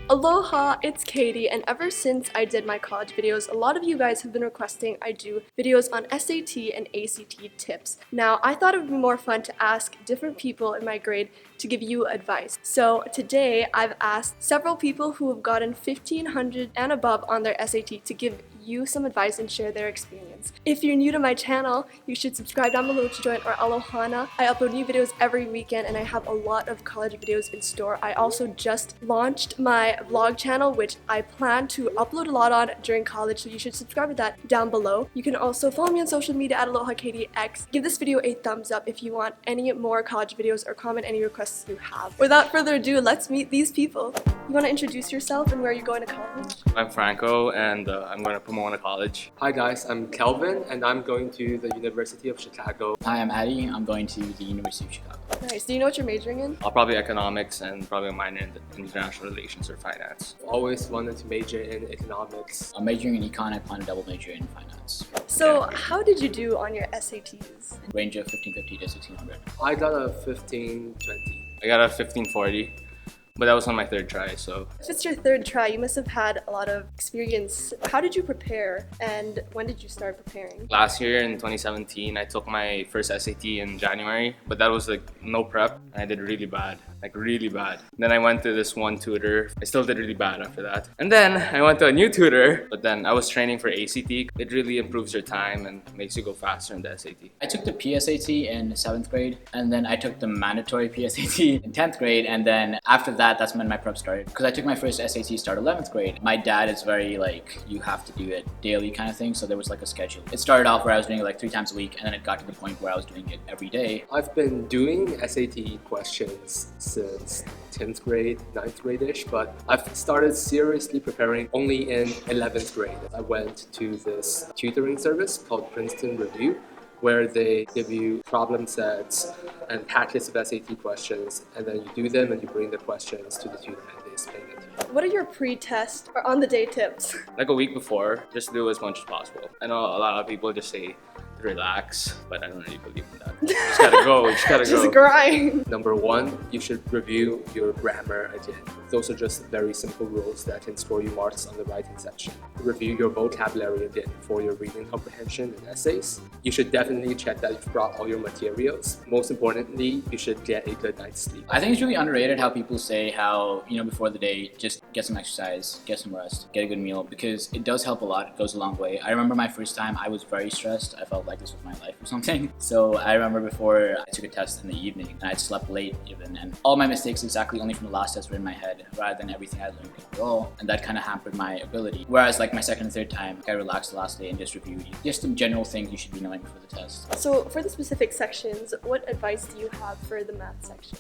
Aloha, it's Katie, and ever since I did my college videos, a lot of you guys have been requesting I do videos on SAT and ACT tips. Now, I thought it would be more fun to ask different people in my grade to give you advice. So today, I've asked several people who have gotten 1500 and above on their SAT to give you some advice and share their experience. If you're new to my channel, you should subscribe down below to join our Alohana. I upload new videos every weekend and I have a lot of college videos in store. I also just launched my vlog channel, which I plan to upload a lot on during college, so you should subscribe to that down below. You can also follow me on social media at alohakatieg. Give this video a thumbs up if you want any more college videos or comment any requests you have. Without further ado, let's meet these people. You want to introduce yourself and where you're going to college? I'm Franco and I'm going to Pomona College. Hi guys, I'm Kelvin and I'm going to the University of Chicago. Hi, I'm Addie. I'm going to the University of Chicago. Nice. Do you know what you're majoring in? I'll probably economics and probably a minor in international relations or finance. I've always wanted to major in economics. I'm majoring in econ. I plan to double major in finance. So how did you do on your SATs? Range of 1550 to 1600. I got a 1520. I got a 1540, but that was on my third try, so. If it's your third try, you must have had a lot of experience. How did you prepare and when did you start preparing? Last year in 2017, I took my first SAT in January, but that was like no prep and I did really bad. Like really bad. Then I went to this one tutor. I still did really bad after that. And then I went to a new tutor, but then I was training for ACT. It really improves your time and makes you go faster in the SAT. I took the PSAT in 7th grade, and then I took the mandatory PSAT in 10th grade, and then after that, that's when my prep started. Because I took my first SAT start 11th grade. My dad is very like, you have to do it daily kind of thing, so there was like a schedule. It started off where I was doing it like 3 times a week, and then it got to the point where I was doing it every day. I've been doing SAT questions since 10th grade, 9th grade-ish, but I've started seriously preparing only in 11th grade. I went to this tutoring service called Princeton Review, where they give you problem sets and packets of SAT questions, and then you do them and you bring the questions to the tutor and they explain it to you. What are your pre-test or on-the-day tips? Like a week before, just do as much as possible. I know a lot of people just say relax, but I don't really believe in that. You just gotta go, you just gotta go. Just grind. Number 1, you should review your grammar again. Those are just very simple rules that can score you marks on the writing section. Review your vocabulary again for your reading comprehension and essays. You should definitely check that you've brought all your materials. Most importantly, you should get a good night's sleep. I think it's really underrated how people say how, before the day, just get some exercise, get some rest, get a good meal, because it does help a lot. It goes a long way. I remember my first time, I was very stressed. I felt like this was my life or something. So I remember before I took a test in the evening and I slept late even, and all my mistakes exactly only from the last test were in my head rather than everything I learned overall, and that kind of hampered my ability. Whereas like my second and third time, I relaxed the last day and just reviewed just some general things you should be knowing before the test. So for the specific sections, what advice do you have for the math section?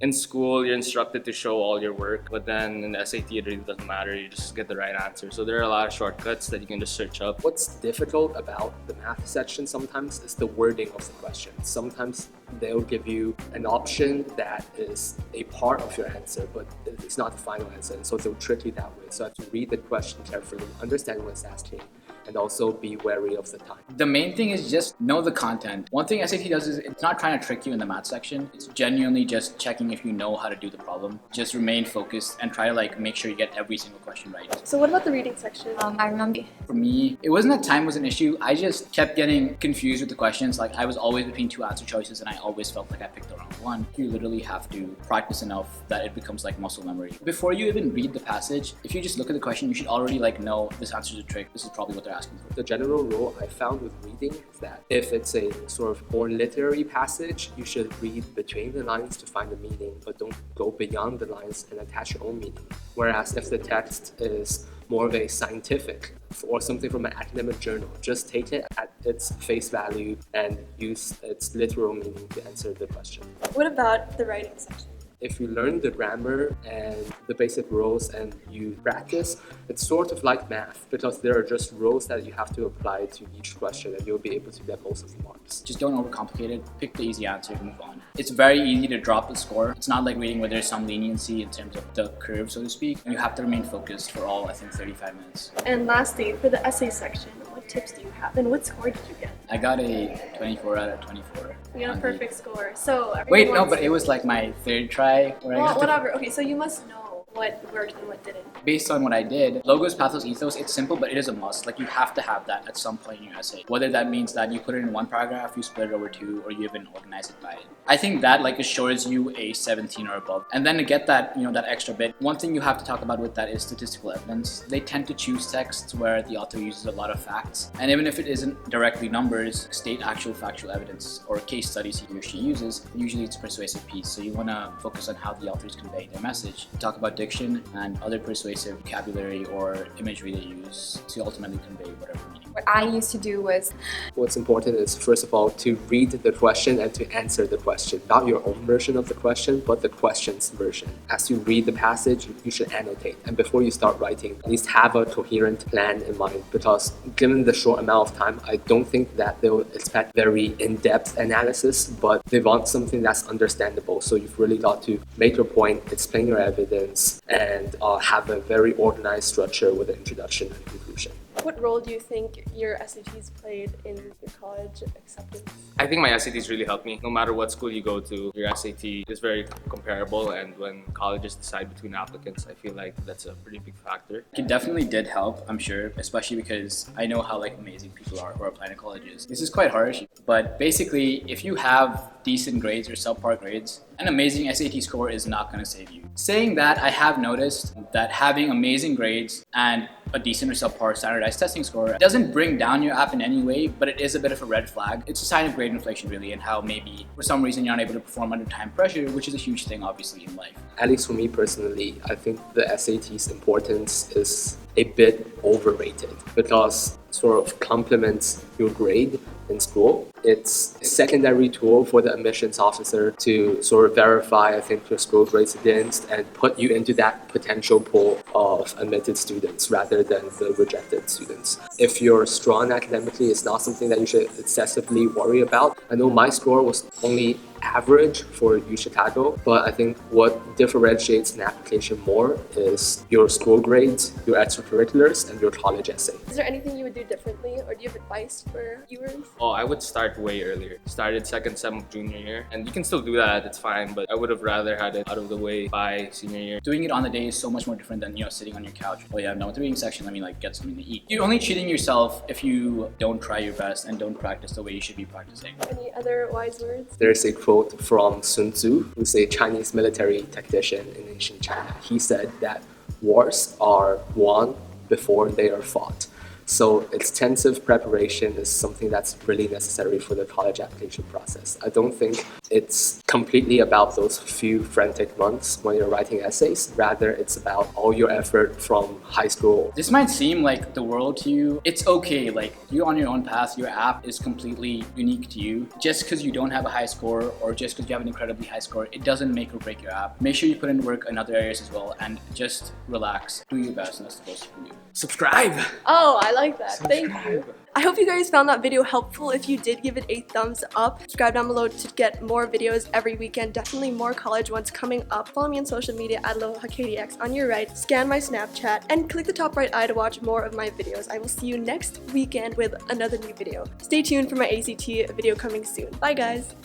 In school, you're instructed to show all your work, but then in the SAT, it really doesn't matter. You just get the right answer. So there are a lot of shortcuts that you can just search up. What's difficult about the math section sometimes is the wording of the question. Sometimes they'll give you an option that is a part of your answer, but it's not the final answer, and so they'll trick you that way. So I have to read the question carefully, understand what it's asking, and also be wary of the time. The main thing is just know the content. One thing SAT does is it's not trying to trick you in the math section. It's genuinely just checking if you know how to do the problem. Just remain focused and try to make sure you get every single question right. So what about the reading section? I remember. For me, it wasn't that time was an issue. I just kept getting confused with the questions. Like I was always between 2 answer choices and I always felt like I picked the wrong one. You literally have to practice enough that it becomes like muscle memory. Before you even read the passage, if you just look at the question, you should already know this answer is a trick. This is probably what they're asking for. The general rule I found with reading is that if it's a sort of more literary passage, you should read between the lines to find the meaning, but don't go beyond the lines and attach your own meaning. Whereas if the text is more of a scientific or something from an academic journal, just take it at its face value and use its literal meaning to answer the question. What about the writing section? If you learn the grammar and the basic rules and you practice, it's sort of like math because there are just rules that you have to apply to each question and you'll be able to get most of the marks. Just don't overcomplicate it. Pick the easy answer and move on. It's very easy to drop the score. It's not like reading where there's some leniency in terms of the curve, so to speak. You have to remain focused for all, I think, 35 minutes. And lastly, for the essay section, what tips do you have and what score did you get? I got a 24 out of 24. You got a perfect score. So wait, no, but it was like my third try. Well, whatever. Okay, so you must know What worked and what didn't? Based on what I did, logos, pathos, ethos, it's simple, but it is a must. Like, you have to have that at some point in your essay. Whether that means that you put it in one paragraph, you split it over two, or you even organize it by it. I think that like assures you a 17 or above. And then to get that, that extra bit, one thing you have to talk about with that is statistical evidence. They tend to choose texts where the author uses a lot of facts. And even if it isn't directly numbers, state actual factual evidence or case studies he or she uses, usually it's a persuasive piece. So you want to focus on how the authors convey their message. Talk about diction and other persuasive vocabulary or imagery they use to ultimately convey whatever meaning. What I used to do was, What's important is, first of all, to read the question and to answer the question. Not your own version of the question, but the question's version. As you read the passage, you should annotate. And before you start writing, at least have a coherent plan in mind. Because given the short amount of time, I don't think that they'll expect very in-depth analysis, but they want something that's understandable. So you've really got to make your point, explain your evidence, and have a very organized structure with an introduction and conclusion. What role do you think your SATs played in your college acceptance? I think my SATs really helped me. No matter what school you go to, your SAT is very comparable, and when colleges decide between applicants, I feel like that's a pretty big factor. It definitely did help, I'm sure, especially because I know how amazing people are who are applying to colleges. This is quite harsh, but basically, if you have decent grades or subpar grades, an amazing SAT score is not going to save you. Saying that, I have noticed that having amazing grades and a decent or subpar standardized testing score doesn't bring down your app in any way, but it is a bit of a red flag. It's a sign of grade inflation, really, and how maybe for some reason you're unable to perform under time pressure, which is a huge thing, obviously, in life. At least for me personally, I think the SAT's importance is a bit overrated because it sort of complements your grade in school. It's a secondary tool for the admissions officer to sort of verify, I think, your school grades against and put you into that potential pool of admitted students rather than the rejected students. If you're strong academically, it's not something that you should excessively worry about. I know my score was only average for UChicago, but I think what differentiates an application more is your school grades, your extracurriculars, and your college essay. Is there anything you would do differently, or do you have advice for viewers? Oh, I would start way earlier. Started second sem of junior year, and you can still do that, it's fine, but I would have rather had it out of the way by senior year. Doing it on the day is so much more different than, sitting on your couch. Oh yeah, no, the reading section, let me get something to eat. You're only cheating yourself if you don't try your best and don't practice the way you should be practicing. Any other wise words? There's a quote from Sun Tzu, who's a Chinese military tactician in ancient China. He said that wars are won before they are fought. So extensive preparation is something that's really necessary for the college application process. I don't think it's completely about those few frantic months when you're writing essays. Rather, it's about all your effort from high school. This might seem like the world to you. It's okay, you're on your own path, your app is completely unique to you. Just because you don't have a high score or just because you have an incredibly high score, it doesn't make or break your app. Make sure you put in work in other areas as well and just relax, do your best, and that's the best you can do. Subscribe! Oh, I like that. Thank you. I hope you guys found that video helpful. If you did, give it a thumbs up. Subscribe down below to get more videos every weekend. Definitely more college ones coming up. Follow me on social media at alohakatieg on your right. Scan my Snapchat and click the top right eye to watch more of my videos. I will see you next weekend with another new video. Stay tuned for my ACT video coming soon. Bye guys!